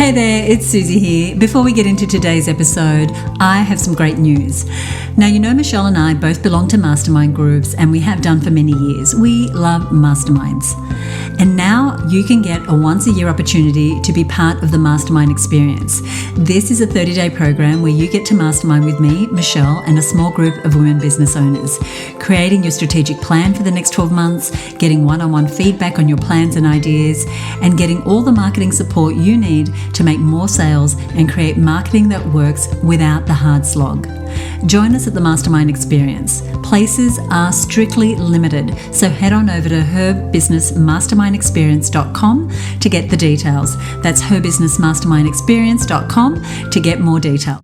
Hey there, it's Suzi here. Before we get into today's episode, I have some great news. Now, you know Michelle and I both belong to mastermind groups, and we have done for many years. We love masterminds. And now you can get a once-a-year opportunity to be part of the mastermind experience. This is a 30-day program where you get to mastermind with me, Michelle, and a small group of women business owners, creating your strategic plan for the next 12 months, getting one-on-one feedback on your plans and ideas, and getting all the marketing support you need to make more sales and create marketing that works without the hard slog. Join us at the Mastermind Experience. Places are strictly limited, so head on over to herbusinessmastermindexperience.com to get the details. That's herbusinessmastermindexperience.com to get more detail.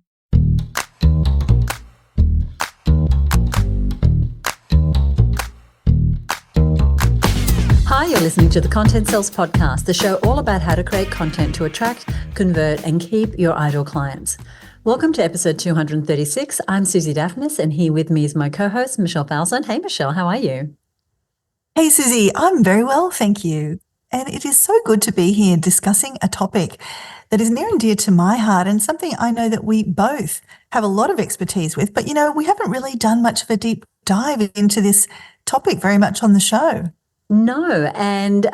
Hi, you're listening to the Content Sales Podcast, the show all about how to create content to attract, convert, and keep your ideal clients. Welcome to episode 236. I'm Suzi Dafnis, and here with me is my co-host, Michelle Falzon. Hey, Michelle, how are you? Hey, Suzi, I'm very well, thank you. And it is so good to be here discussing a topic that is near and dear to my heart and something I know that we both have a lot of expertise with. But, we haven't really done much of a deep dive into this topic very much on the show. No, and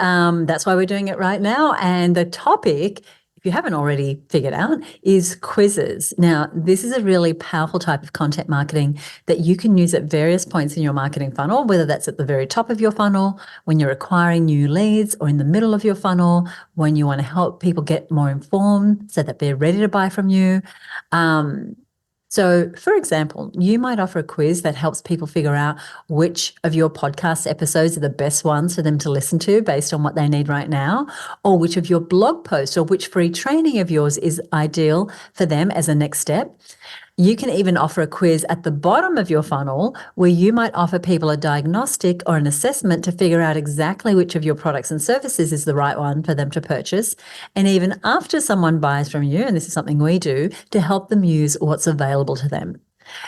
that's why we're doing it right now. And the topic, if you haven't already figured out, is quizzes. Now, this is a really powerful type of content marketing that you can use at various points in your marketing funnel, whether that's at the very top of your funnel, when you're acquiring new leads, or in the middle of your funnel, when you want to help people get more informed so that they're ready to buy from you. So, for example, you might offer a quiz that helps people figure out which of your podcast episodes are the best ones for them to listen to based on what they need right now, or which of your blog posts or which free training of yours is ideal for them as a next step. You can even offer a quiz at the bottom of your funnel where you might offer people a diagnostic or an assessment to figure out exactly which of your products and services is the right one for them to purchase. And even after someone buys from you, and this is something we do, to help them use what's available to them.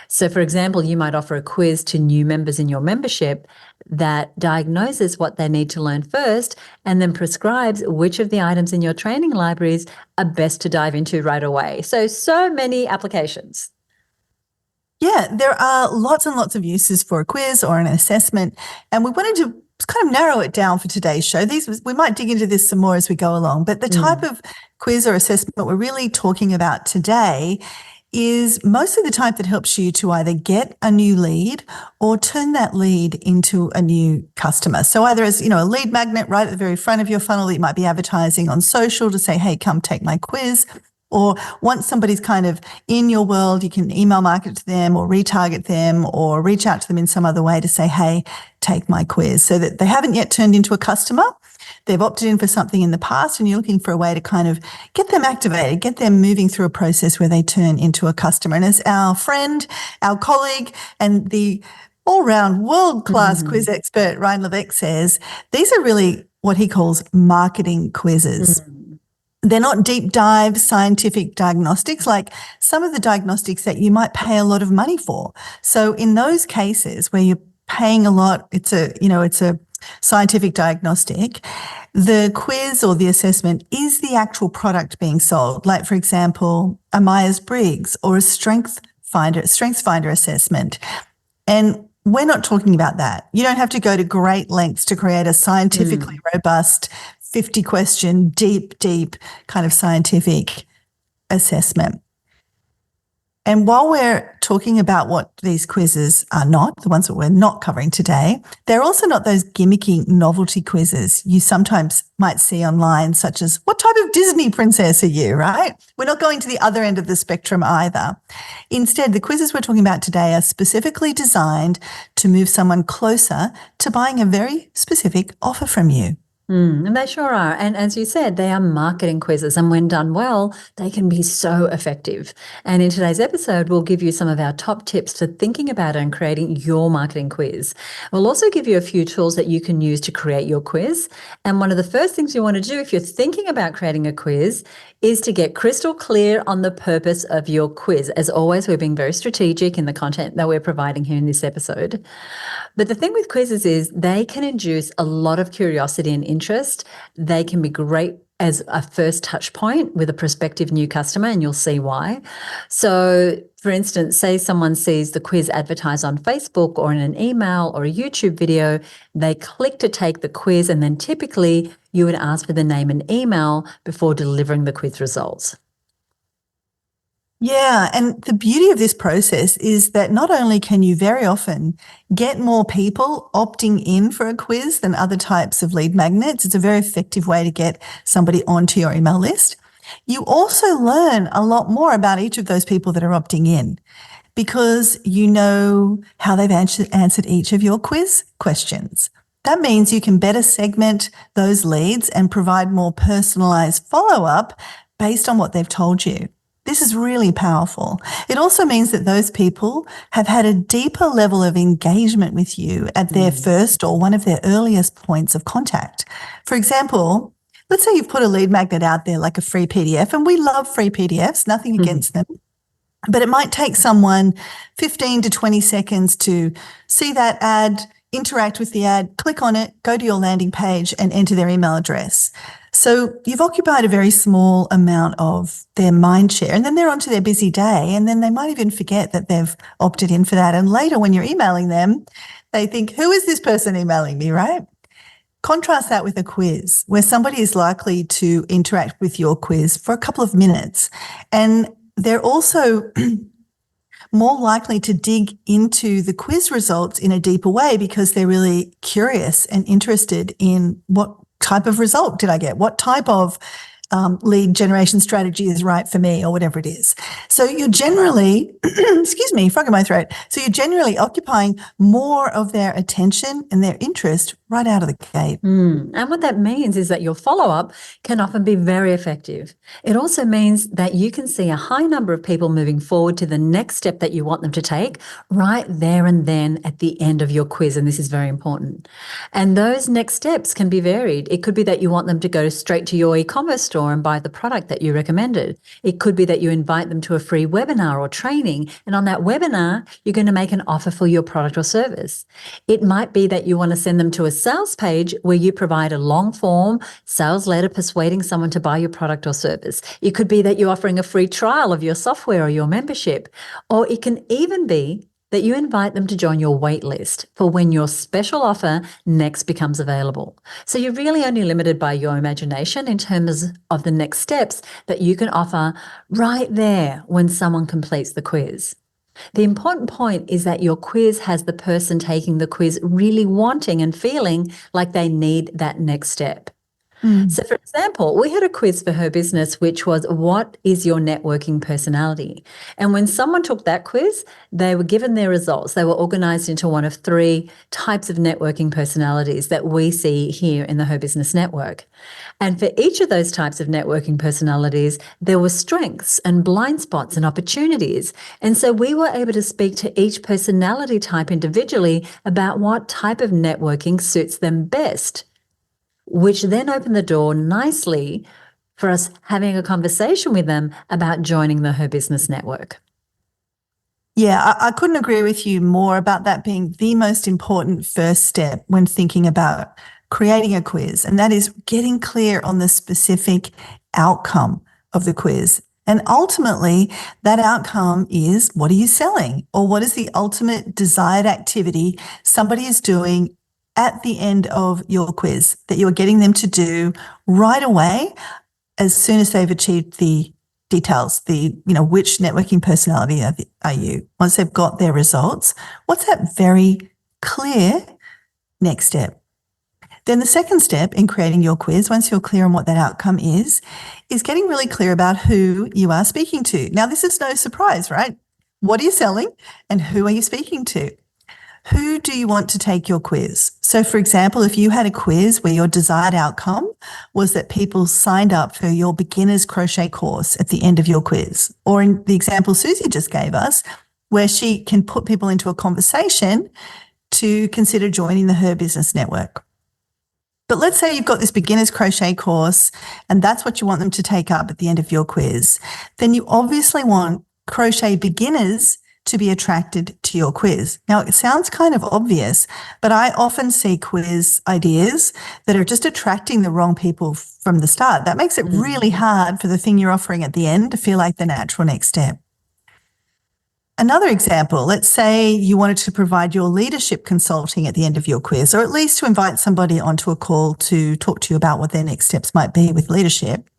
So, for example, you might offer a quiz to new members in your membership that diagnoses what they need to learn first and then prescribes which of the items in your training libraries are best to dive into right away. So many applications. Yeah, there are lots and lots of uses for a quiz or an assessment, and we wanted to kind of narrow it down for today's show. We might dig into this some more as we go along, but the type of quiz or assessment we're really talking about today is mostly the type that helps you to either get a new lead or turn that lead into a new customer. So either as, a lead magnet right at the very front of your funnel that you might be advertising on social to say, hey, come take my quiz. Or once somebody's kind of in your world, you can email market to them or retarget them or reach out to them in some other way to say, hey, take my quiz, so that they haven't yet turned into a customer. They've opted in for something in the past and you're looking for a way to kind of get them activated, get them moving through a process where they turn into a customer. And as our friend, our colleague, and the all-round world-class quiz expert, Ryan Levesque, says, these are really what he calls marketing quizzes. They're not deep dive scientific diagnostics like some of the diagnostics that you might pay a lot of money for. So in those cases where you're paying a lot, it's a scientific diagnostic, the quiz or the assessment is the actual product being sold. Like, for example, a Myers-Briggs or a Strengths Finder assessment. And we're not talking about that. You don't have to go to great lengths to create a scientifically robust 50-question, deep kind of scientific assessment. And while we're talking about what these quizzes are not, the ones that we're not covering today, they're also not those gimmicky novelty quizzes you sometimes might see online, such as, what type of Disney princess are you, right? We're not going to the other end of the spectrum either. Instead, the quizzes we're talking about today are specifically designed to move someone closer to buying a very specific offer from you. And they sure are. And as you said, they are marketing quizzes, and when done well, they can be so effective. And in today's episode, we'll give you some of our top tips for thinking about and creating your marketing quiz. We'll also give you a few tools that you can use to create your quiz. And one of the first things you want to do if you're thinking about creating a quiz is to get crystal clear on the purpose of your quiz. As always, we're being very strategic in the content that we're providing here in this episode. But the thing with quizzes is they can induce a lot of curiosity and interest. They can be great as a first touch point with a prospective new customer, and you'll see why. So, for instance, say someone sees the quiz advertised on Facebook or in an email or a YouTube video, they click to take the quiz, and then typically you would ask for the name and email before delivering the quiz results. Yeah, and the beauty of this process is that not only can you very often get more people opting in for a quiz than other types of lead magnets, it's a very effective way to get somebody onto your email list. You also learn a lot more about each of those people that are opting in because you know how they've answered each of your quiz questions. That means you can better segment those leads and provide more personalized follow-up based on what they've told you. This is really powerful. It also means that those people have had a deeper level of engagement with you at their first or one of their earliest points of contact. For example, let's say you've put a lead magnet out there like a free PDF, and we love free PDFs, nothing against them. But it might take someone 15 to 20 seconds to see that ad, interact with the ad, click on it, go to your landing page and enter their email address. So you've occupied a very small amount of their mind share, and then they're onto their busy day, and then they might even forget that they've opted in for that. And later when you're emailing them, they think, who is this person emailing me, right? Contrast that with a quiz where somebody is likely to interact with your quiz for a couple of minutes, and they're also more likely to dig into the quiz results in a deeper way because they're really curious and interested in what type of result did I get? What type of lead generation strategy is right for me, or whatever it is. So you're generally, excuse me, frog in my throat. So you're generally occupying more of their attention and their interest right out of the gate. And what that means is that your follow-up can often be very effective. It also means that you can see a high number of people moving forward to the next step that you want them to take right there and then at the end of your quiz, and this is very important. And those next steps can be varied. It could be that you want them to go straight to your e-commerce store and buy the product that you recommended. It could be that you invite them to a free webinar or training, and on that webinar, you're going to make an offer for your product or service. It might be that you want to send them to a sales page where you provide a long form sales letter persuading someone to buy your product or service. It could be that you're offering a free trial of your software or your membership, or it can even be that you invite them to join your wait list for when your special offer next becomes available. So you're really only limited by your imagination in terms of the next steps that you can offer right there when someone completes the quiz. The important point is that your quiz has the person taking the quiz really wanting and feeling like they need that next step. So, for example, we had a quiz for her business, which was, what is your networking personality? And when someone took that quiz, they were given their results. They were organized into one of 3 types of networking personalities that we see here in the Her Business Network. And for each of those types of networking personalities, there were strengths and blind spots and opportunities. And so we were able to speak to each personality type individually about what type of networking suits them best, which then opened the door nicely for us having a conversation with them about joining the Her Business Network. Yeah, I couldn't agree with you more about that being the most important first step when thinking about creating a quiz, and that is getting clear on the specific outcome of the quiz. And ultimately, that outcome is, what are you selling? Or what is the ultimate desired activity somebody is doing at the end of your quiz that you're getting them to do right away as soon as they've achieved the details, which networking personality are you? Once they've got their results, what's that very clear next step? Then the second step in creating your quiz, once you're clear on what that outcome is getting really clear about who you are speaking to. Now, this is no surprise, right? What are you selling and who are you speaking to? Who do you want to take your quiz? So, for example, if you had a quiz where your desired outcome was that people signed up for your beginner's crochet course at the end of your quiz, or in the example Suzi just gave us, where she can put people into a conversation to consider joining the Her Business Network. But let's say you've got this beginner's crochet course and that's what you want them to take up at the end of your quiz. Then you obviously want crochet beginners to be attracted to your quiz. Now, it sounds kind of obvious, but I often see quiz ideas that are just attracting the wrong people from the start. That makes it really hard for the thing you're offering at the end to feel like the natural next step. Another example, let's say you wanted to provide your leadership consulting at the end of your quiz, or at least to invite somebody onto a call to talk to you about what their next steps might be with leadership.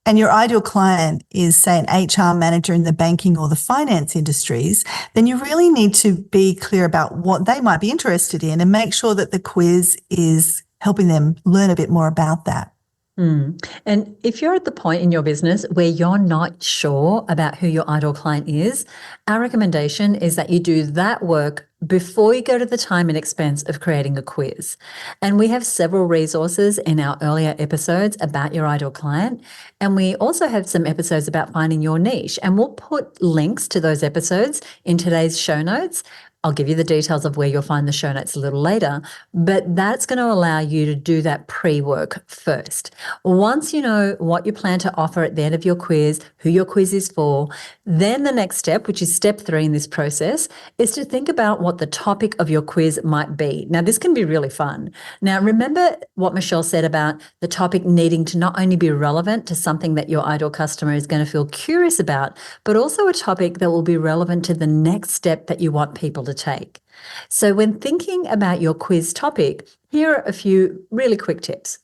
And your ideal client is, say, an HR manager in the banking or the finance industries, then you really need to be clear about what they might be interested in and make sure that the quiz is helping them learn a bit more about that. And if you're at the point in your business where you're not sure about who your ideal client is, our recommendation is that you do that work before you go to the time and expense of creating a quiz. And we have several resources in our earlier episodes about your ideal client. And we also have some episodes about finding your niche. And we'll put links to those episodes in today's show notes. I'll give you the details of where you'll find the show notes a little later, but that's going to allow you to do that pre-work first. Once you know what you plan to offer at the end of your quiz, who your quiz is for, then the next step, which is step 3 in this process, is to think about what the topic of your quiz might be. Now, this can be really fun. Now, remember what Michelle said about the topic needing to not only be relevant to something that your ideal customer is going to feel curious about, but also a topic that will be relevant to the next step that you want people to take. So when thinking about your quiz topic, here are a few really quick tips.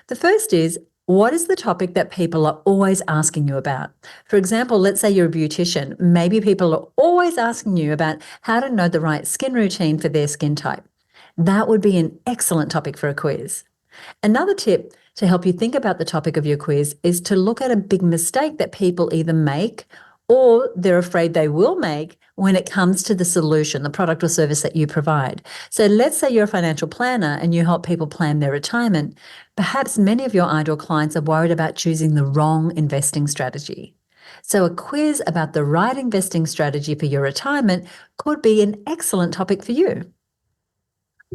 The first is, what is the topic that people are always asking you about? For example, let's say you're a beautician. Maybe people are always asking you about how to know the right skin routine for their skin type. That would be an excellent topic for a quiz. Another tip to help you think about the topic of your quiz is to look at a big mistake that people either make or they're afraid they will make when it comes to the solution, the product or service that you provide. So let's say you're a financial planner and you help people plan their retirement. Perhaps many of your ideal clients are worried about choosing the wrong investing strategy. So a quiz about the right investing strategy for your retirement could be an excellent topic for you.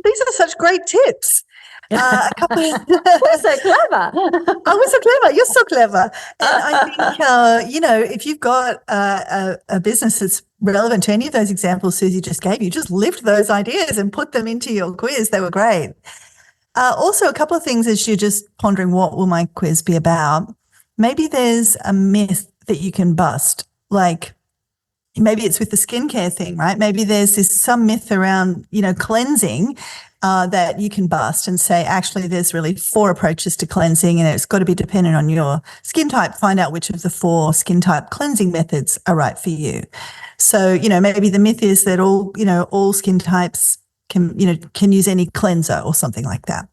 These are such great tips. A couple of We're so clever. Oh, we're so clever. You're so clever. And I think, if you've got a business that's relevant to any of those examples Suzi just gave you, just lift those ideas and put them into your quiz. They were great. Also, a couple of things as you're just pondering, what will my quiz be about? Maybe there's a myth that you can bust, like maybe it's with the skincare thing, right? Maybe there's some myth around, cleansing that you can bust and say, actually, there's really 4 approaches to cleansing and it's got to be dependent on your skin type. Find out which of the 4 skin type cleansing methods are right for you. So, maybe the myth is that all skin types can use any cleanser or something like that.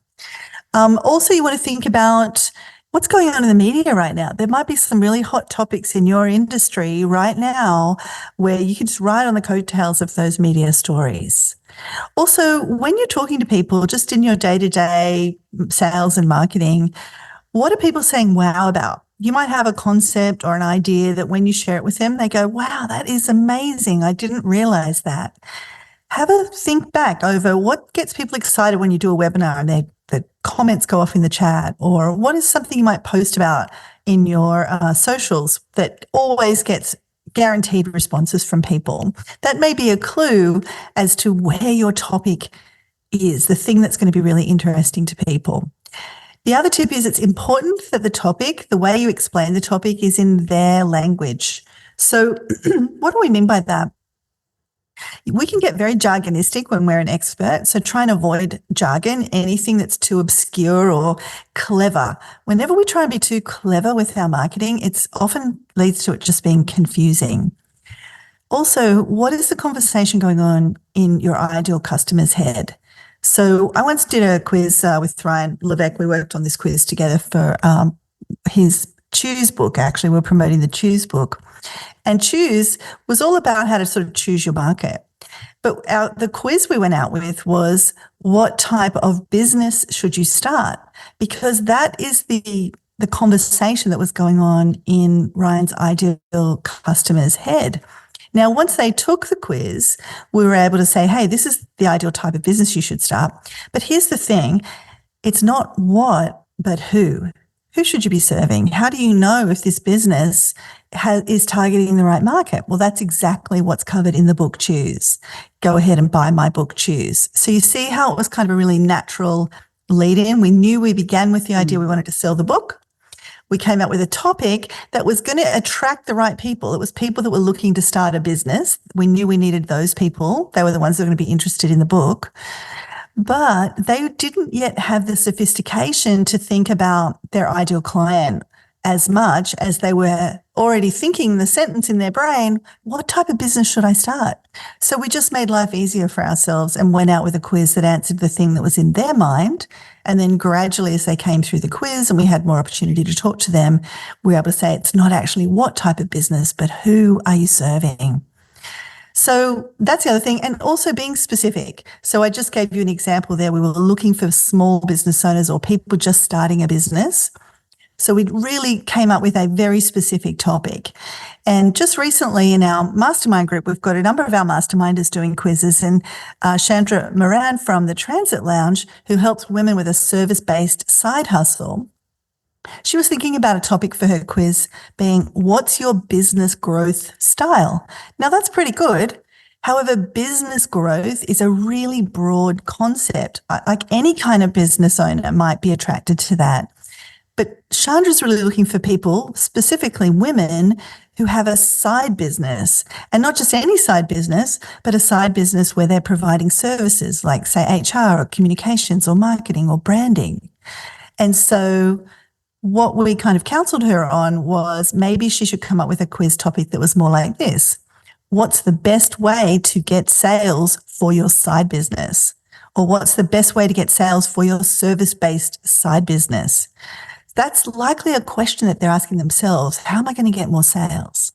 Also, you want to think about what's going on in the media right now. There might be some really hot topics in your industry right now where you can just ride on the coattails of those media stories. Also, when you're talking to people just in your day-to-day sales and marketing, what are people saying wow about? You might have a concept or an idea that when you share it with them, they go, wow, that is amazing. I didn't realize that. Have a think back over what gets people excited when you do a webinar and the comments go off in the chat, or what is something you might post about in your socials that always gets guaranteed responses from people. That may be a clue as to where your topic is, the thing that's going to be really interesting to people. The other tip is it's important that the topic, the way you explain the topic, is in their language. So what do we mean by that? We can get very jargonistic when we're an expert, so try and avoid jargon, anything that's too obscure or clever. Whenever we try and be too clever with our marketing, it often leads to it just being confusing. Also, what is the conversation going on in your ideal customer's head? So I once did a quiz with Ryan Levesque. We worked on this quiz together for his Choose book. Actually, we're promoting the Choose book. And Choose was all about how to sort of choose your market. But the quiz we went out with was, what type of business should you start? Because that is the conversation that was going on in Ryan's ideal customer's head. Now, once they took the quiz, we were able to say, hey, this is the ideal type of business you should start. But here's the thing, it's not what, but who. Who should you be serving? How do you know if this business is targeting the right market? Well, that's exactly what's covered in the book Choose. Go ahead and buy my book Choose. So you see how it was kind of a really natural lead in. We knew we began with the idea we wanted to sell the book. We came up with a topic that was going to attract the right people. It was people that were looking to start a business. We knew we needed those people. They were the ones that were going to be interested in the book. But they didn't yet have the sophistication to think about their ideal client as much as they were already thinking the sentence in their brain, what type of business should I start? So we just made life easier for ourselves and went out with a quiz that answered the thing that was in their mind. And then gradually, as they came through the quiz and we had more opportunity to talk to them, we were able to say it's not actually what type of business, but who are you serving? So that's the other thing. And also being specific. So I just gave you an example there. We were looking for small business owners or people just starting a business. So we really came up with a very specific topic. And just recently in our mastermind group, we've got a number of our masterminders doing quizzes. And Chandra Moran from the Transit Lounge, who helps women with a service-based side hustle, she was thinking about a topic for her quiz being, what's your business growth style? Now, that's pretty good. However, business growth is a really broad concept. Like any kind of business owner might be attracted to that. But Chandra's really looking for people, specifically women, who have a side business, and not just any side business, but a side business where they're providing services like, say, HR or communications or marketing or branding. And so what we kind of counseled her on was maybe she should come up with a quiz topic that was more like this. What's the best way to get sales for your side business? Or what's the best way to get sales for your service-based side business? That's likely a question that they're asking themselves. How am I going to get more sales?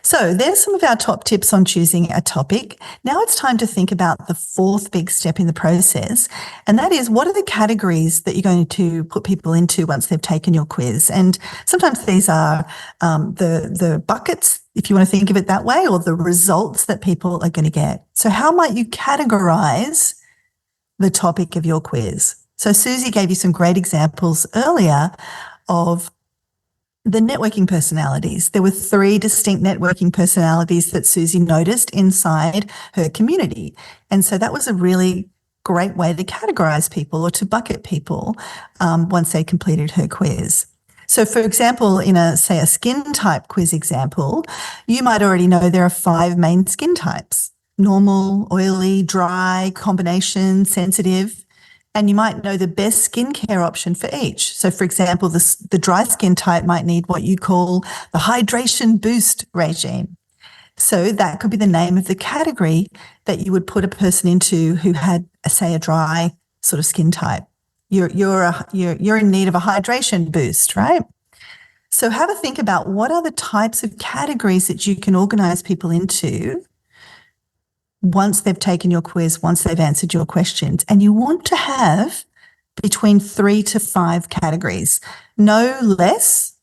So there's some of our top tips on choosing a topic. Now it's time to think about the fourth big step in the process, and that is, what are the categories that you're going to put people into once they've taken your quiz? And sometimes these are the buckets, if you want to think of it that way, or the results that people are going to get. So how might you categorize the topic of your quiz? So Suzi gave you some great examples earlier of the networking personalities. There were 3 distinct networking personalities that Suzi noticed inside her community. And so that was a really great way to categorize people or to bucket people once they completed her quiz. So for example, in a skin type quiz example, you might already know there are 5 main skin types: normal, oily, dry, combination, sensitive. And you might know the best skincare option for each. So for example, the dry skin type might need what you call the hydration boost regime. So that could be the name of the category that you would put a person into who had, say, a dry sort of skin type. You're in need of a hydration boost, right? So have a think about what are the types of categories that you can organize people into once they've taken your quiz, once they've answered your questions. And you want to have between 3 to 5 categories, no less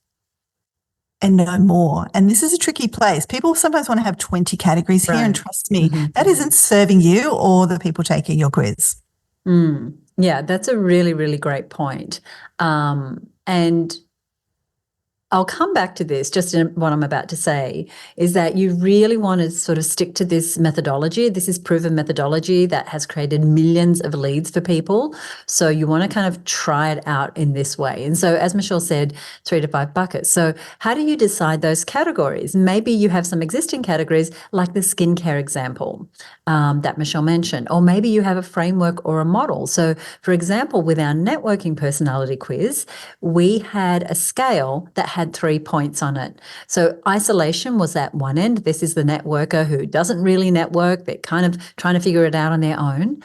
and no more. And this is a tricky place. People sometimes want to have 20 categories here, and trust me, that isn't serving you or the people taking your quiz. Yeah, that's a really, really great point. And I'll come back to this, just in what I'm about to say, is that you really want to sort of stick to this methodology. This is proven methodology that has created millions of leads for people. So you want to kind of try it out in this way. And so, as Michelle said, 3 to 5 buckets. So how do you decide those categories? Maybe you have some existing categories, like the skincare example that Michelle mentioned, or maybe you have a framework or a model. So for example, with our networking personality quiz, we had a scale that had 3 points on it. So isolation was at one end. This is the networker who doesn't really network. They're kind of trying to figure it out on their own.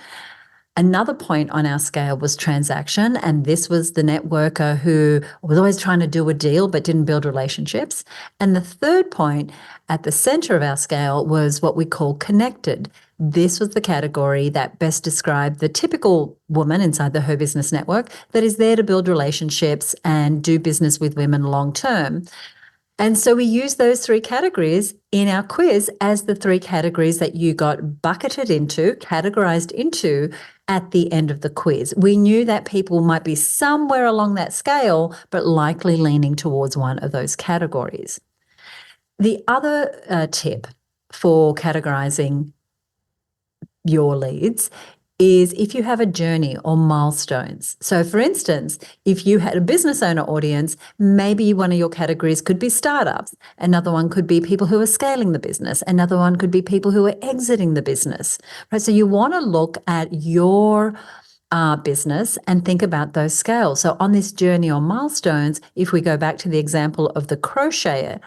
Another point on our scale was transaction, and this was the networker who was always trying to do a deal but didn't build relationships. And the third point at the center of our scale was what we call connected. This was the category that best described the typical woman inside the Her Business Network that is there to build relationships and do business with women long term. And so we use those 3 categories in our quiz as the 3 categories that you got bucketed into, categorized into at the end of the quiz. We knew that people might be somewhere along that scale, but likely leaning towards one of those categories. The other tip for categorizing your leads is if you have a journey or milestones. So for instance, if you had a business owner audience, maybe one of your categories could be startups. Another one could be people who are scaling the business. Another one could be people who are exiting the business, right? So you want to look at your business and think about those scales. So on this journey or milestones, if we go back to the example of the crocheter,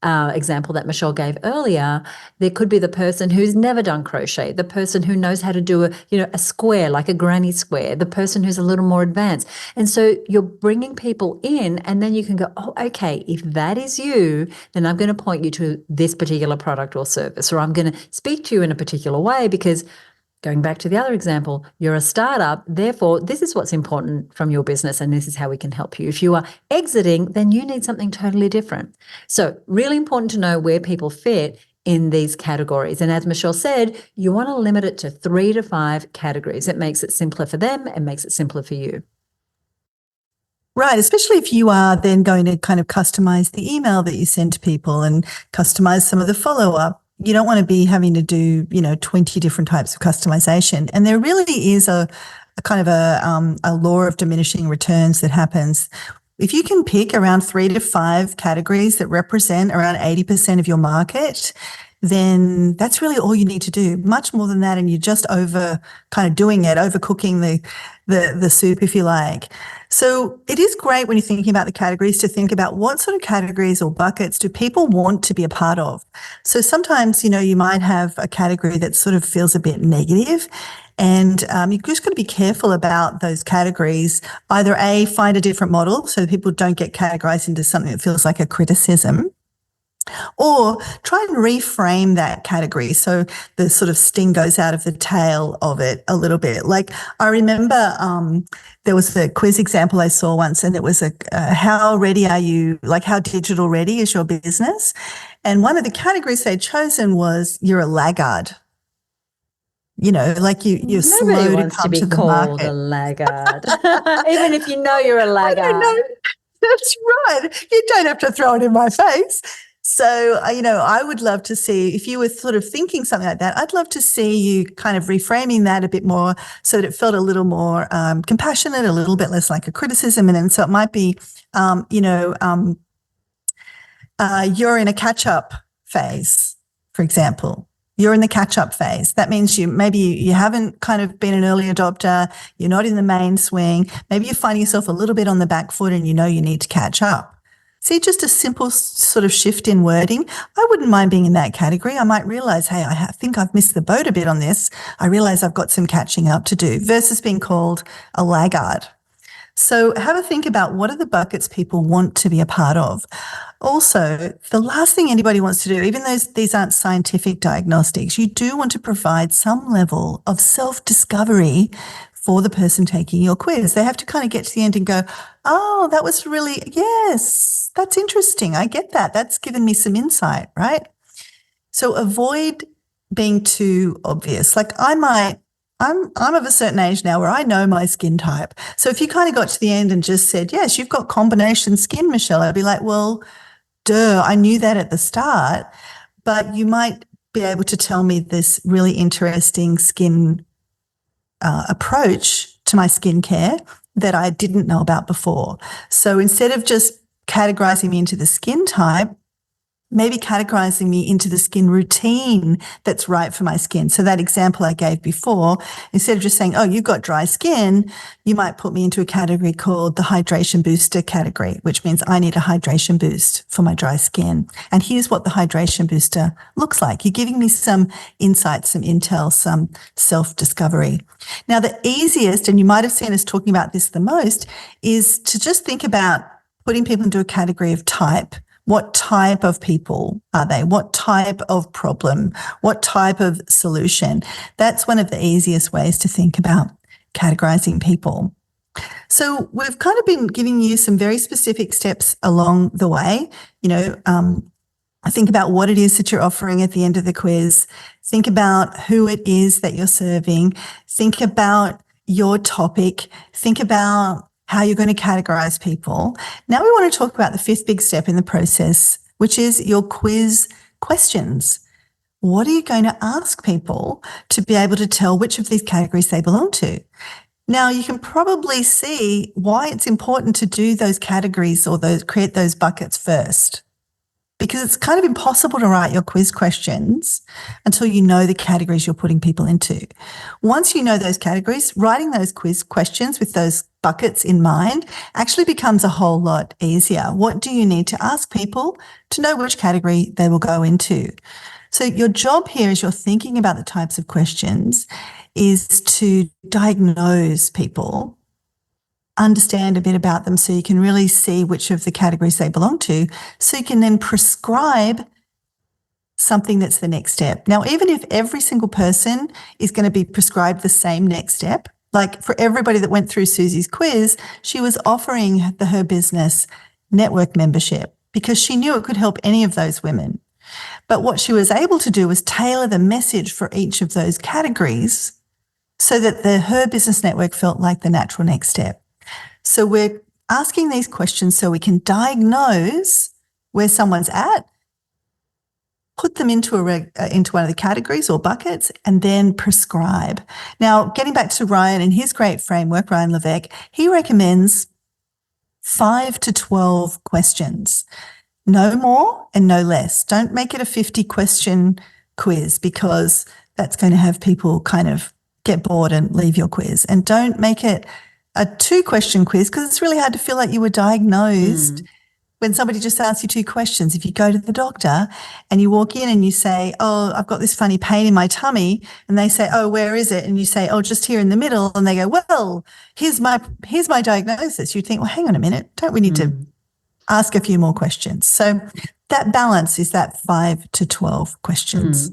example that Michelle gave earlier, there could be the person who's never done crochet, the person who knows how to do a square, like a granny square, the person who's a little more advanced. And so you're bringing people in, and then you can go, oh, okay, if that is you, then I'm going to point you to this particular product or service, or I'm going to speak to you in a particular way because, going back to the other example, you're a startup, therefore this is what's important from your business and this is how we can help you. If you are exiting, then you need something totally different. So really important to know where people fit in these categories. And as Michelle said, you want to limit it to 3 to 5 categories. It makes it simpler for them and makes it simpler for you. Right, especially if you are then going to kind of customize the email that you send to people and customize some of the follow-up. You don't want to be having to do, 20 different types of customization. And there really is a kind of a law of diminishing returns that happens. If you can pick around 3 to 5 categories that represent around 80% of your market, then that's really all you need to do. Much more than that, and you're just overcooking the soup, if you like. So it is great when you're thinking about the categories to think about what sort of categories or buckets do people want to be a part of. So sometimes, you might have a category that sort of feels a bit negative, and you've just got to be careful about those categories. Either A, find a different model so that people don't get categorized into something that feels like a criticism, or try and reframe that category so the sort of sting goes out of the tail of it a little bit. Like I remember there was a quiz example I saw once, and it was how ready are you, like how digital ready is your business? And one of the categories they'd chosen was you're a laggard. Like you're slow Nobody to wants come to be to the called market. a laggard, even if you know you're a I don't know. laggard. That's right. You don't have to throw it in my face. So, I would love to see, if you were sort of thinking something like that, I'd love to see you kind of reframing that a bit more so that it felt a little more compassionate, a little bit less like a criticism. And then so it might be, you're in a catch-up phase, for example. You're in the catch-up phase. That means you haven't kind of been an early adopter. You're not in the main swing. Maybe you're finding yourself a little bit on the back foot and you need to catch up. See, just a simple sort of shift in wording. I wouldn't mind being in that category. I might realize, hey, I think I've missed the boat a bit on this. I realize I've got some catching up to do, versus being called a laggard. So have a think about what are the buckets people want to be a part of. Also, the last thing anybody wants to do, even though these aren't scientific diagnostics, you do want to provide some level of self-discovery for the person taking your quiz. They have to kind of get to the end and go, oh, that was really, yes, that's interesting. I get that. That's given me some insight, right? So avoid being too obvious. Like I'm of a certain age now where I know my skin type. So if you kind of got to the end and just said, yes, you've got combination skin, Michelle, I'd be like, well, duh, I knew that at the start, but you might be able to tell me this really interesting skin approach to my skincare that I didn't know about before. So instead of just categorizing me into the skin type, maybe categorizing me into the skin routine that's right for my skin. So that example I gave before, instead of just saying, oh, you've got dry skin, you might put me into a category called the hydration booster category, which means I need a hydration boost for my dry skin. And here's what the hydration booster looks like. You're giving me some insights, some intel, some self-discovery. Now, the easiest, and you might have seen us talking about this the most, is to just think about putting people into a category of type. What type of people are they? What type of problem? What type of solution? That's one of the easiest ways to think about categorizing people. So we've kind of been giving you some very specific steps along the way. Think about what it is that you're offering at the end of the quiz. Think about who it is that you're serving. Think about your topic. Think about how you're going to categorize people. Now we want to talk about the fifth big step in the process, which is your quiz questions. What are you going to ask people to be able to tell which of these categories they belong to? Now, you can probably see why it's important to do those categories or create those buckets first, because it's kind of impossible to write your quiz questions until you know the categories you're putting people into. Once you know those categories, writing those quiz questions with those buckets in mind actually becomes a whole lot easier. What do you need to ask people to know which category they will go into? So your job here, as you're thinking about the types of questions, is to diagnose people, understand a bit about them so you can really see which of the categories they belong to, so you can then prescribe something that's the next step. Now, even if every single person is going to be prescribed the same next step, like for everybody that went through Suzi's quiz, she was offering her business network membership because she knew it could help any of those women. But what she was able to do was tailor the message for each of those categories so that her business network felt like the natural next step. So we're asking these questions so we can diagnose where someone's at, put them into one of the categories or buckets, and then prescribe. Now, getting back to Ryan and his great framework, Ryan Levesque, he recommends 5 to 12 questions. No more and no less. Don't make it a 50-question quiz because that's going to have people kind of get bored and leave your quiz. And don't make it a 2-question quiz because it's really hard to feel like you were diagnosed when somebody just asks you 2 questions. If you go to the doctor and you walk in and you say, oh, I've got this funny pain in my tummy, and they say, oh, where is it? And you say, oh, just here in the middle. And they go, well, here's my diagnosis. You'd think, well, hang on a minute. Don't we need to ask a few more questions? So that balance is that 5 to 12 questions.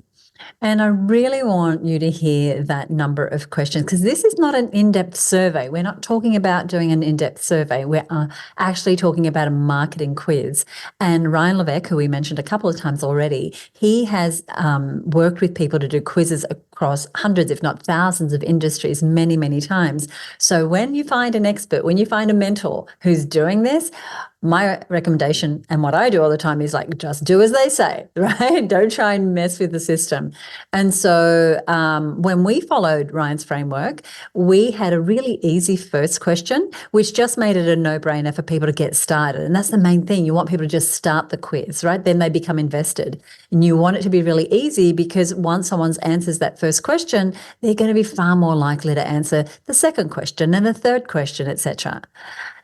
And I really want you to hear that number of questions because this is not an in-depth survey. We're not talking about doing an in-depth survey. We're actually talking about a marketing quiz. And Ryan Levesque, who we mentioned a couple of times already, he has worked with people to do quizzes across hundreds, if not thousands of industries many, many times. So when you find an expert, when you find a mentor who's doing this, my recommendation and what I do all the time is like, just do as they say, right? Don't try and mess with the system. And so when we followed Ryan's framework, we had a really easy first question, which just made it a no-brainer for people to get started. And that's the main thing. You want people to just start the quiz, right? Then they become invested. And you want it to be really easy because once someone answers that first question, they're going to be far more likely to answer the second question and the third question, etc.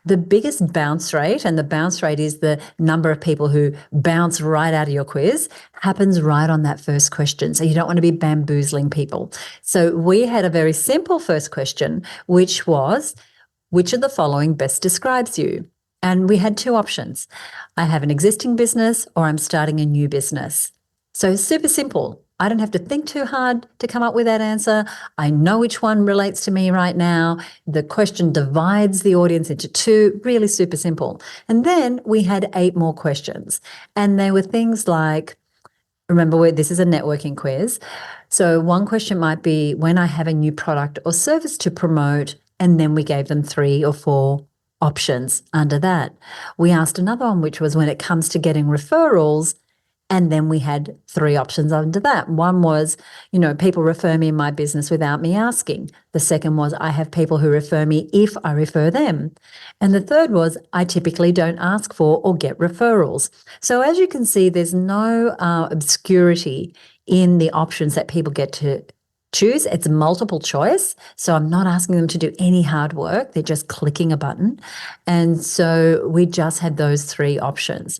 The biggest bounce rate, and the bounce rate is the number of people who bounce right out of your quiz, happens right on that first question. So you don't want to be bamboozling people. So we had a very simple first question, which was, which of the following best describes you? And we had 2 options. I have an existing business or I'm starting a new business. So super simple. I don't have to think too hard to come up with that answer. I know which one relates to me right now. The question divides the audience into 2, really super simple. And then we had 8 more questions. And they were things like, remember, this is a networking quiz. So one question might be when I have a new product or service to promote, and then we gave them 3 or 4 options under that. We asked another one, which was when it comes to getting referrals, and then we had 3 options under that. One was, people refer me in my business without me asking. The second was, I have people who refer me if I refer them. And the third was, I typically don't ask for or get referrals. So as you can see, there's no obscurity in the options that people get to choose. It's multiple choice. So I'm not asking them to do any hard work. They're just clicking a button. And so we just had those 3 options.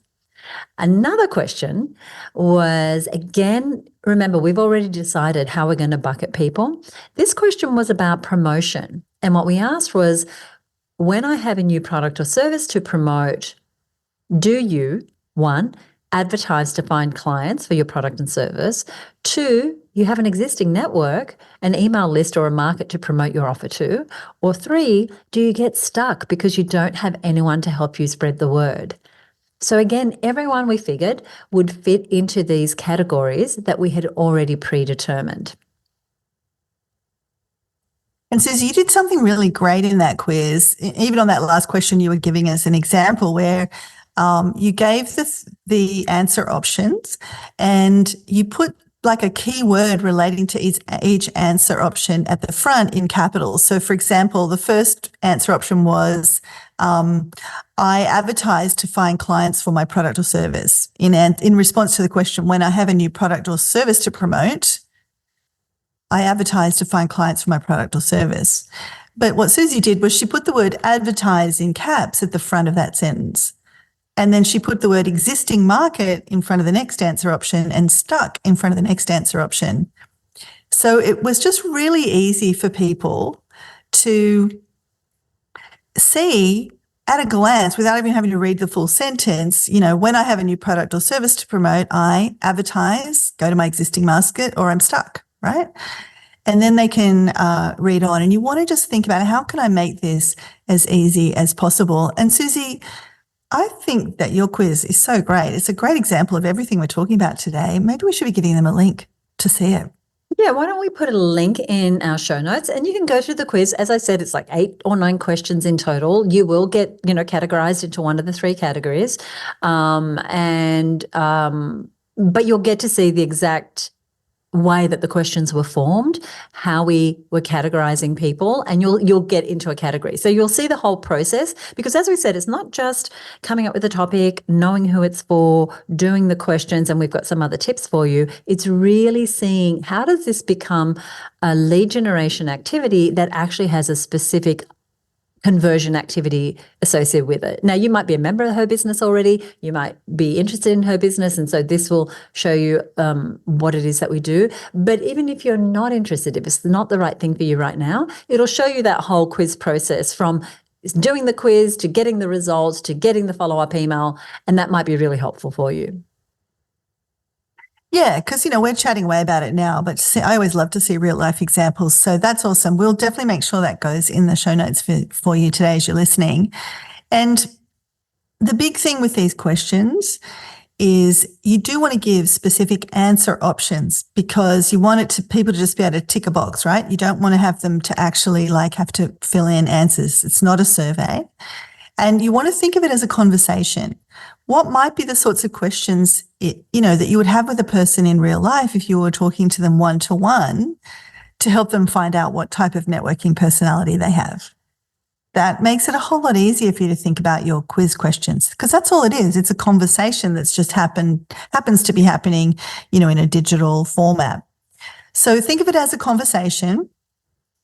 Another question was, again, remember, we've already decided how we're going to bucket people. This question was about promotion. And what we asked was, when I have a new product or service to promote, do you, 1, advertise to find clients for your product and service. 2, you have an existing network, an email list or a market to promote your offer to. Or 3, do you get stuck because you don't have anyone to help you spread the word? So again, everyone we figured would fit into these categories that we had already predetermined. And Suzi, you did something really great in that quiz. Even on that last question, you were giving us an example where you gave the answer options and you put like a keyword relating to each answer option at the front in capitals. So, for example, the first answer option was, I advertise to find clients for my product or service. In response to the question, when I have a new product or service to promote, I advertise to find clients for my product or service. But what Suzi did was she put the word advertise in caps at the front of that sentence. And then she put the word existing market in front of the next answer option and stuck in front of the next answer option. So it was just really easy for people to see at a glance, without even having to read the full sentence, when I have a new product or service to promote, I advertise, go to my existing market, or I'm stuck, right? And then they can read on. And you want to just think about how can I make this as easy as possible? And Suzi, I think that your quiz is so great. It's a great example of everything we're talking about today. Maybe we should be giving them a link to see it. Yeah, why don't we put a link in our show notes and you can go through the quiz. As I said, it's like 8 or 9 questions in total. You will get, categorized into one of the 3 categories. But you'll get to see the exact way that the questions were formed, how we were categorizing people, and you'll get into a category. So you'll see the whole process because, as we said, it's not just coming up with a topic, knowing who it's for, doing the questions, and we've got some other tips for you. It's really seeing how does this become a lead generation activity that actually has a specific conversion activity associated with it. Now, you might be a member of her business already. You might be interested in her business. And so this will show you what it is that we do. But even if you're not interested, if it's not the right thing for you right now, it'll show you that whole quiz process from doing the quiz to getting the results to getting the follow-up email. And that might be really helpful for you. Yeah, because, we're chatting away about it now, but I always love to see real life examples. So that's awesome. We'll definitely make sure that goes in the show notes for you today as you're listening. And the big thing with these questions is you do want to give specific answer options because you want people to just be able to tick a box, right? You don't want to have them to actually have to fill in answers. It's not a survey. And you want to think of it as a conversation. What might be the sorts of questions, that you would have with a person in real life if you were talking to them one-to-one to help them find out what type of networking personality they have? That makes it a whole lot easier for you to think about your quiz questions because that's all it is. It's a conversation that's just happens to be happening, in a digital format. So think of it as a conversation.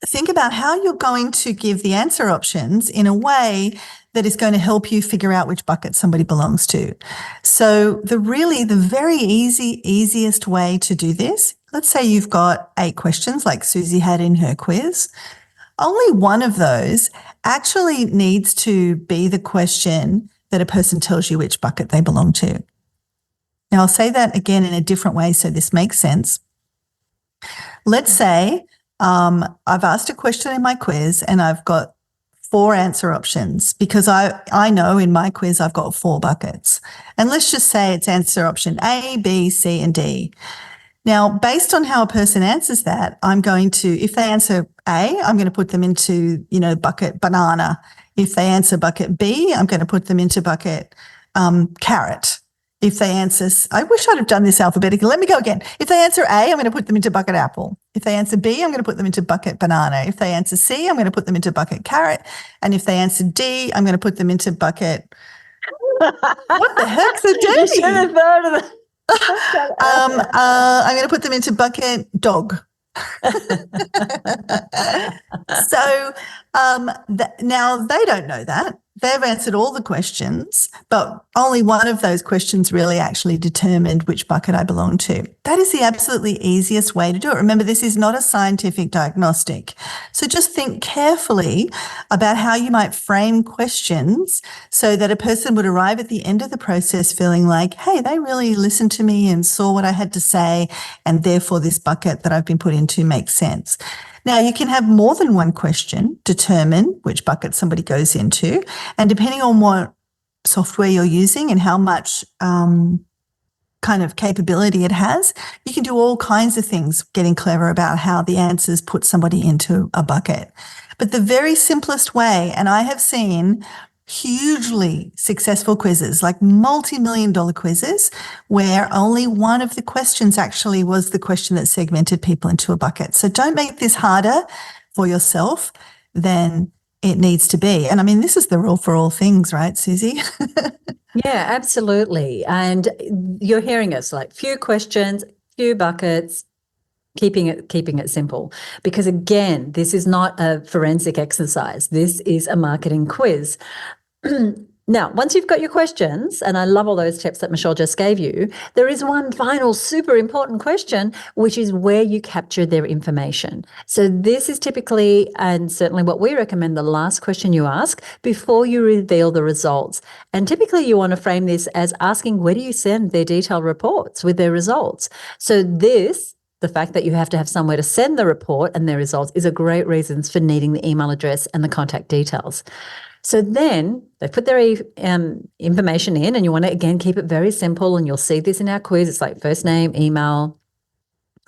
Think about how you're going to give the answer options in a way that is going to help you figure out which bucket somebody belongs to. So the very easiest way to do this, let's say you've got 8 questions like Suzi had in her quiz. Only one of those actually needs to be the question that a person tells you which bucket they belong to. Now I'll say that again in a different way so this makes sense. Let's say I've asked a question in my quiz and I've got 4 answer options because I know in my quiz I've got 4 buckets. And let's just say it's answer option A, B, C, and D. Now, based on how a person answers that, I'm going to, if they answer A, I'm going to put them into, bucket banana. If they answer bucket B, I'm going to put them into bucket carrot. If they answer, I wish I'd have done this alphabetically. Let me go again. If they answer A, I'm going to put them into bucket apple. If they answer B, I'm going to put them into bucket banana. If they answer C, I'm going to put them into bucket carrot. And if they answer D, I'm going to put them into bucket. What the heck's a D? You should have thought of that. I'm going to put them into bucket dog. So now they don't know that. they've answered all the questions, but only one of those questions really actually determined which bucket I belong to. That is the absolutely easiest way to do it. Remember, this is not a scientific diagnostic. So just think carefully about how you might frame questions so that a person would arrive at the end of the process feeling like, hey, they really listened to me and saw what I had to say, and therefore this bucket that I've been put into makes sense. Now, you can have more than one question determine which bucket somebody goes into, and depending on what software you're using and how much kind of capability it has, you can do all kinds of things getting clever about how the answers put somebody into a bucket. But the very simplest way, and I have seen hugely successful quizzes, like multi-million-dollar quizzes, where only one of the questions actually was the question that segmented people into a bucket. So don't make this harder for yourself than it needs to be. And I mean, this is the rule for all things, right, Suzi? Yeah, absolutely. And you're hearing us like few questions, few buckets, keeping it simple. Because again, this is not a forensic exercise. This is a marketing quiz. Now, once you've got your questions, and I love all those tips that Michelle just gave you, there is one final super important question, which is where you capture their information. So this is typically, and certainly what we recommend, the last question you ask before you reveal the results. And typically you want to frame this as asking, where do you send their detailed reports with their results? So the fact that you have to have somewhere to send the report and their results is a great reason for needing the email address and the contact details. So then they put their information in, and you want to, again, keep it very simple. And you'll see this in our quiz. It's like first name, email,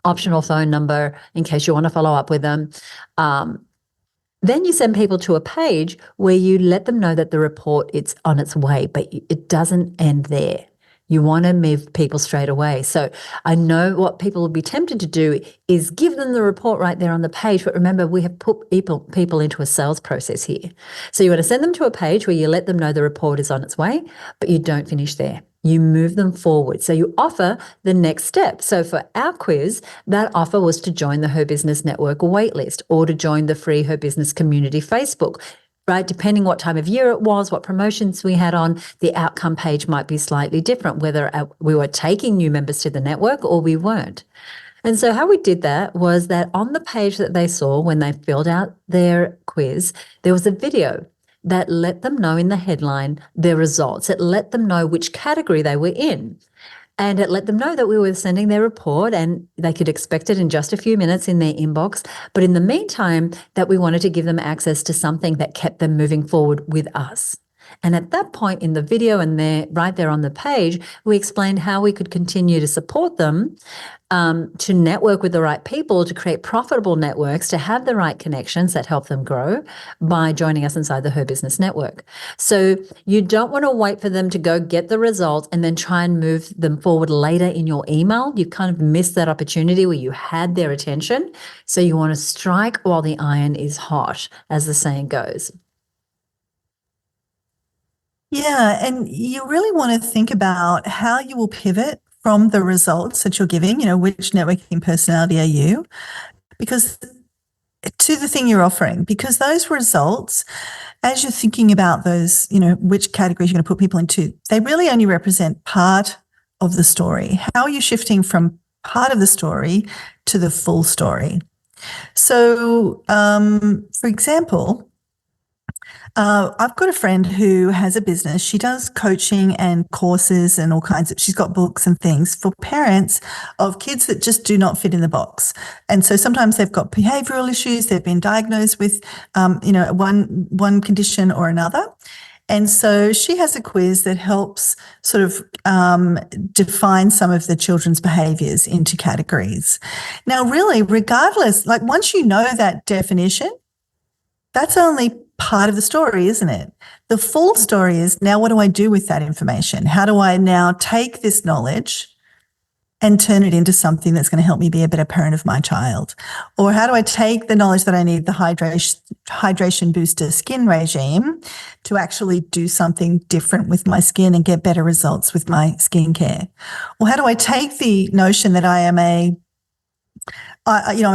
optional phone number in case you want to follow up with them. Then you send people to a page where you let them know that the report is on its way, but it doesn't end there. You want to move people straight away. So I know what people will be tempted to do is give them the report right there on the page. But remember, we have put people into a sales process here. So you want to send them to a page where you let them know the report is on its way, but you don't finish there. You move them forward. So you offer the next step. So for our quiz, that offer was to join the Her Business Network waitlist or to join the free Her Business Community Facebook. Right, depending what time of year it was, what promotions we had on, the outcome page might be slightly different, whether we were taking new members to the network or we weren't. And so how we did that was that on the page that they saw when they filled out their quiz, there was a video that let them know in the headline their results. It let them know which category they were in. And it let them know that we were sending their report and they could expect it in just a few minutes in their inbox. But in the meantime, that we wanted to give them access to something that kept them moving forward with us. And at that point in the video and right there on the page, we explained how we could continue to support them to network with the right people, to create profitable networks, to have the right connections that help them grow by joining us inside the Her Business Network. So you don't want to wait for them to go get the results and then try and move them forward later in your email. You kind of missed that opportunity where you had their attention. So you want to strike while the iron is hot, as the saying goes. Yeah, and you really want to think about how you will pivot from the results that you're giving, which networking personality are you? Because to the thing you're offering, because those results, as you're thinking about those, which categories you're going to put people into, they really only represent part of the story. How are you shifting from part of the story to the full story? So, for example, I've got a friend who has a business. She does coaching and courses and all kinds of, she's got books and things for parents of kids that just do not fit in the box. And so sometimes they've got behavioral issues. They've been diagnosed with, one condition or another. And so she has a quiz that helps sort of define some of the children's behaviors into categories. Now, really, regardless, like once you know that definition, that's only part of the story, isn't it? The full story is, now what do I do with that information? How do I now take this knowledge and turn it into something that's going to help me be a better parent of my child? Or how do I take the knowledge that I need, the hydration booster skin regime, to actually do something different with my skin and get better results with my skincare? Or how do I take the notion that I'm a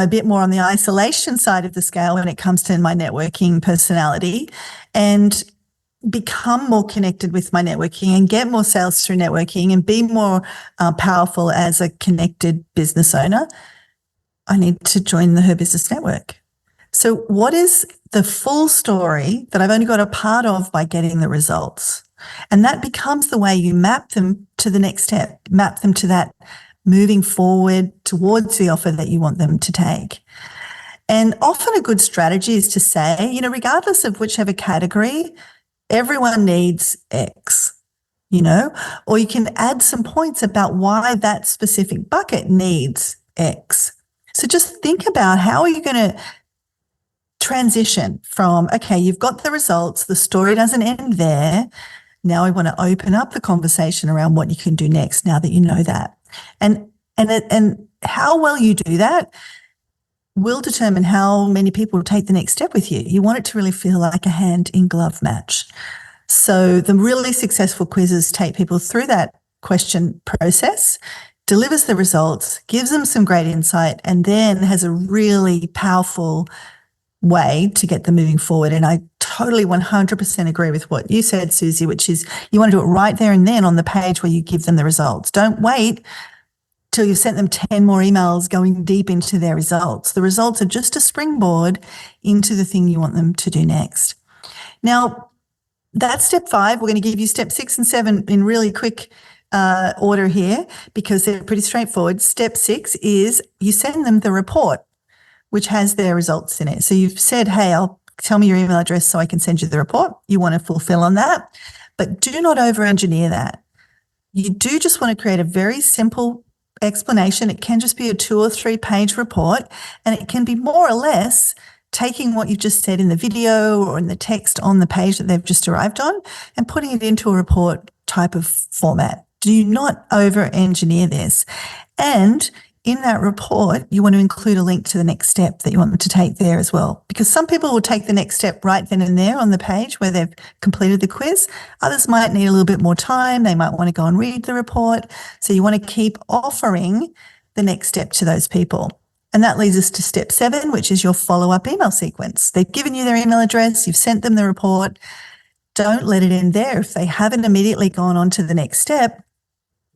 bit more on the isolation side of the scale when it comes to my networking personality, and become more connected with my networking and get more sales through networking and be more powerful as a connected business owner, I need to join the Her Business Network. So what is the full story that I've only got a part of by getting the results? And that becomes the way you map them to the next step, map them to that moving forward towards the offer that you want them to take. And often a good strategy is to say, you know, regardless of whichever category, everyone needs X, you know, or you can add some points about why that specific bucket needs X. So just think about how are you going to transition from, okay, you've got the results, the story doesn't end there. Now I want to open up the conversation around what you can do next now that you know that. And how well you do that will determine how many people will take the next step with you. You want it to really feel like a hand-in-glove match. So the really successful quizzes take people through that question process, delivers the results, gives them some great insight, and then has a really powerful way to get them moving forward. And I totally 100% agree with what you said, Suzi, which is you want to do it right there and then on the page where you give them the results. Don't wait till you've sent them 10 more emails going deep into their results. The results are just a springboard into the thing you want them to do next. Now, that's step 5. We're going to give you step 6 and 7 in really quick order here because they're pretty straightforward. Step 6 is you send them the report, which has their results in it. So you've said, hey, tell me your email address so I can send you the report. You want to fulfill on that, but do not over-engineer that. You do just want to create a very simple explanation. It can just be a 2 or 3 page report, and it can be more or less taking what you've just said in the video or in the text on the page that they've just arrived on and putting it into a report type of format. Do not over-engineer this. And in that report, you want to include a link to the next step that you want them to take there as well. Because some people will take the next step right then and there on the page where they've completed the quiz. Others might need a little bit more time. They might want to go and read the report. So you want to keep offering the next step to those people. And that leads us to step 7, which is your follow-up email sequence. They've given you their email address. You've sent them the report. Don't let it end there. If they haven't immediately gone on to the next step,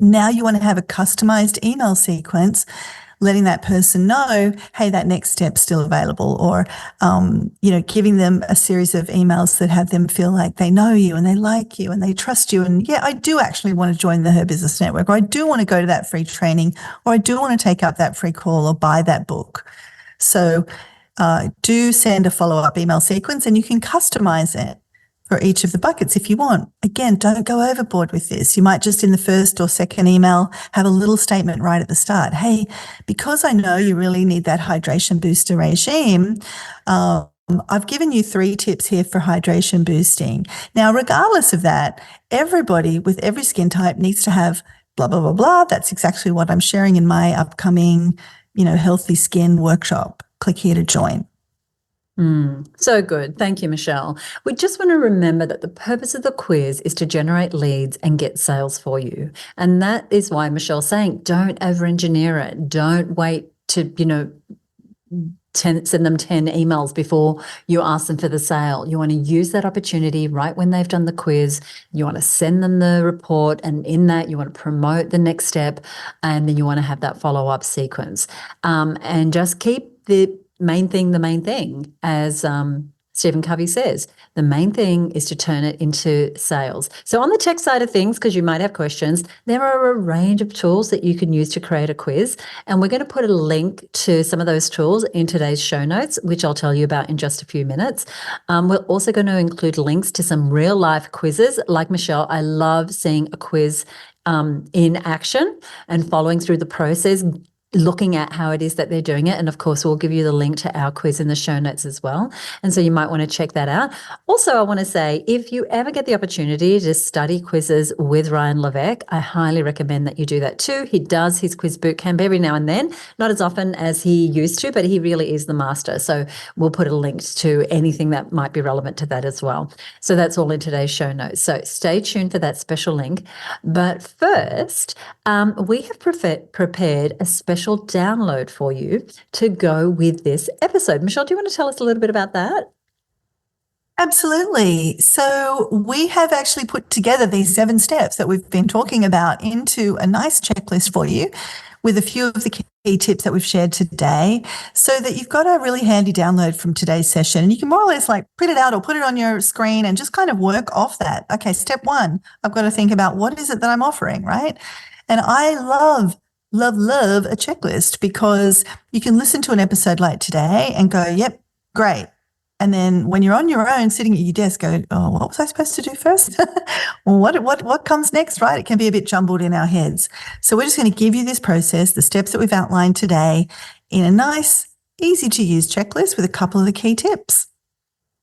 now you want to have a customized email sequence, letting that person know, hey, that next step's still available, or, giving them a series of emails that have them feel like they know you and they like you and they trust you. And yeah, I do actually want to join the Her Business Network, or I do want to go to that free training, or I do want to take up that free call or buy that book. So do send a follow-up email sequence, and you can customize it for each of the buckets if you want. Again, don't go overboard with this. You might just in the first or second email have a little statement right at the start. Hey, because I know you really need that hydration booster regime, I've given you 3 tips here for hydration boosting. Now, regardless of that, everybody with every skin type needs to have blah, blah, blah, blah. That's exactly what I'm sharing in my upcoming, healthy skin workshop. Click here to join. So good. Thank you, Michelle. We just want to remember that the purpose of the quiz is to generate leads and get sales for you. And that is why Michelle's saying, don't over-engineer it. Don't wait to, send them 10 emails before you ask them for the sale. You want to use that opportunity right when they've done the quiz. You want to send them the report, and in that you want to promote the next step, and then you want to have that follow-up sequence. And just keep the main thing, as Stephen Covey says. The main thing is to turn it into sales. So on the tech side of things, because you might have questions, there are a range of tools that you can use to create a quiz. And we're going to put a link to some of those tools in today's show notes, which I'll tell you about in just a few minutes. We're also going to include links to some real life quizzes. Like Michelle, I love seeing a quiz in action and following through the process, looking at how it is that they're doing it. And of course, we'll give you the link to our quiz in the show notes as well. And so you might want to check that out. Also, I want to say, if you ever get the opportunity to study quizzes with Ryan Levesque, I highly recommend that you do that too. He does his quiz boot camp every now and then, not as often as he used to, but he really is the master. So we'll put a link to anything that might be relevant to that as well. So that's all in today's show notes. So stay tuned for that special link. But first, we have prepared a special download for you to go with this episode. Michelle, do you want to tell us a little bit about that? Absolutely. So we have actually put together these 7 steps that we've been talking about into a nice checklist for you with a few of the key tips that we've shared today so that you've got a really handy download from today's session. And you can more or less like print it out or put it on your screen and just kind of work off that. Okay, step 1, I've got to think about what is it that I'm offering, right? And I love a checklist because you can listen to an episode like today and go, yep, great. And then when you're on your own sitting at your desk, go, oh, what was I supposed to do first? Well, what comes next, right? It can be a bit jumbled in our heads. So we're just going to give you this process, the steps that we've outlined today, in a nice, easy to use checklist with a couple of the key tips.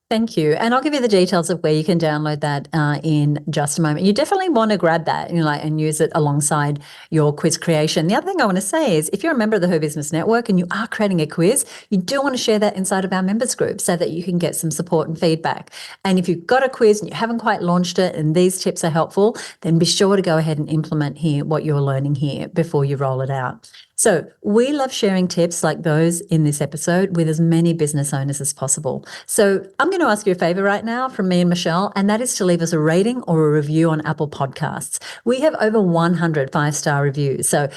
Thank you. And I'll give you the details of where you can download that in just a moment. You definitely want to grab that and use it alongside your quiz creation. The other thing I want to say is if you're a member of the Her Business Network and you are creating a quiz, you do want to share that inside of our members group so that you can get some support and feedback. And if you've got a quiz and you haven't quite launched it and these tips are helpful, then be sure to go ahead and implement here what you're learning here before you roll it out. So we love sharing tips like those in this episode with as many business owners as possible. So I'm going to ask you a favor right now from me and Michelle, and that is to leave us a rating or a review on Apple Podcasts. We have over 100 5-star reviews. So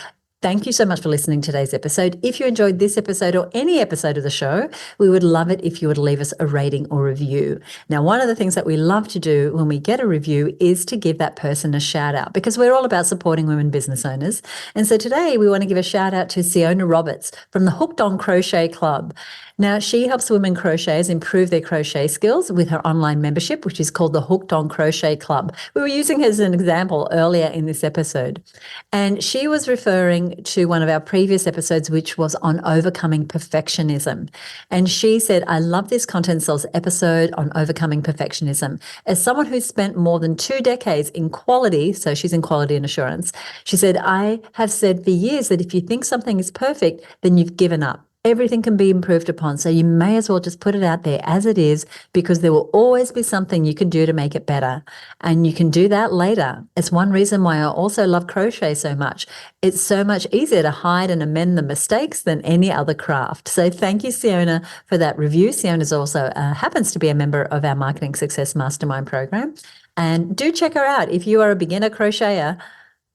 thank you so much for listening to today's episode. If you enjoyed this episode or any episode of the show, we would love it if you would leave us a rating or review. Now, one of the things that we love to do when we get a review is to give that person a shout out because we're all about supporting women business owners. And so today we want to give a shout out to Siona Roberts from the Hooked on Crochet Club. Now, she helps women crocheters improve their crochet skills with her online membership, which is called the Hooked on Crochet Club. We were using her as an example earlier in this episode. And she was referring to one of our previous episodes, which was on overcoming perfectionism. And she said, I love this Content Sells episode on overcoming perfectionism. As someone who's spent more than 2 decades in quality, so she's in quality and assurance, she said, I have said for years that if you think something is perfect, then you've given up. Everything can be improved upon, so you may as well just put it out there as it is because there will always be something you can do to make it better, and you can do that later. It's one reason why I also love crochet so much. It's so much easier to hide and amend the mistakes than any other craft. So thank you, Siona, for that review. Siona's also happens to be a member of our Marketing Success Mastermind program, and do check her out if you are a beginner crocheter.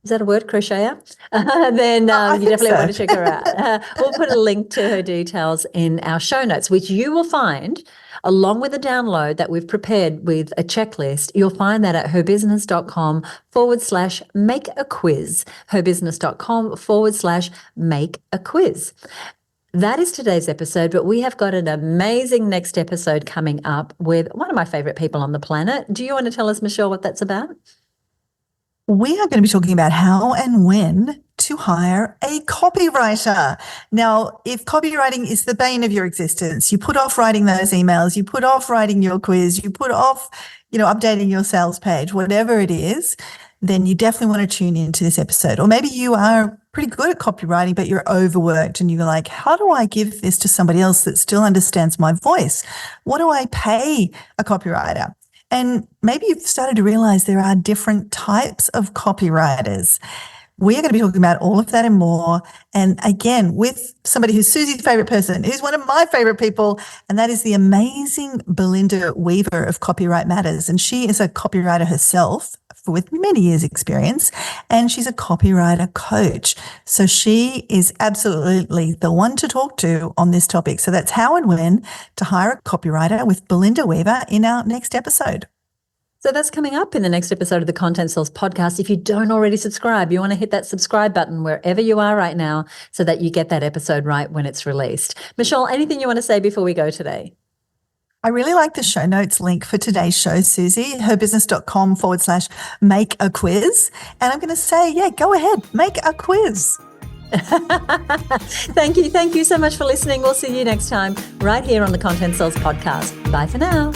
Is that a word, crocheter? Then you definitely want to check her out. We'll put a link to her details in our show notes, which you will find along with a download that we've prepared with a checklist. You'll find that at herbusiness.com/make a quiz, herbusiness.com/make a quiz. That is today's episode, but we have got an amazing next episode coming up with one of my favorite people on the planet. Do you want to tell us, Michelle, what that's about? We are going to be talking about how and when to hire a copywriter. Now, if copywriting is the bane of your existence, you put off writing those emails, you put off writing your quiz, you put off, updating your sales page, whatever it is, then you definitely want to tune into this episode. Or maybe you are pretty good at copywriting, but you're overworked and you're like, how do I give this to somebody else that still understands my voice? What do I pay a copywriter? And maybe you've started to realize there are different types of copywriters. We are going to be talking about all of that and more. And again, with somebody who's Suzi's favorite person, who's one of my favorite people, and that is the amazing Belinda Weaver of Copyright Matters. And she is a copywriter herself with many years experience, and she's a copywriter coach. So she is absolutely the one to talk to on this topic. So that's how and when to hire a copywriter with Belinda Weaver in our next episode. So that's coming up in the next episode of the Content Sells podcast. If you don't already subscribe, you want to hit that subscribe button wherever you are right now so that you get that episode right when it's released. Michelle, anything you want to say before we go today? I really like the show notes link for today's show, Suzi, herbusiness.com/make a quiz. And I'm going to say, go ahead, make a quiz. Thank you. Thank you so much for listening. We'll see you next time right here on the Content Sells podcast. Bye for now.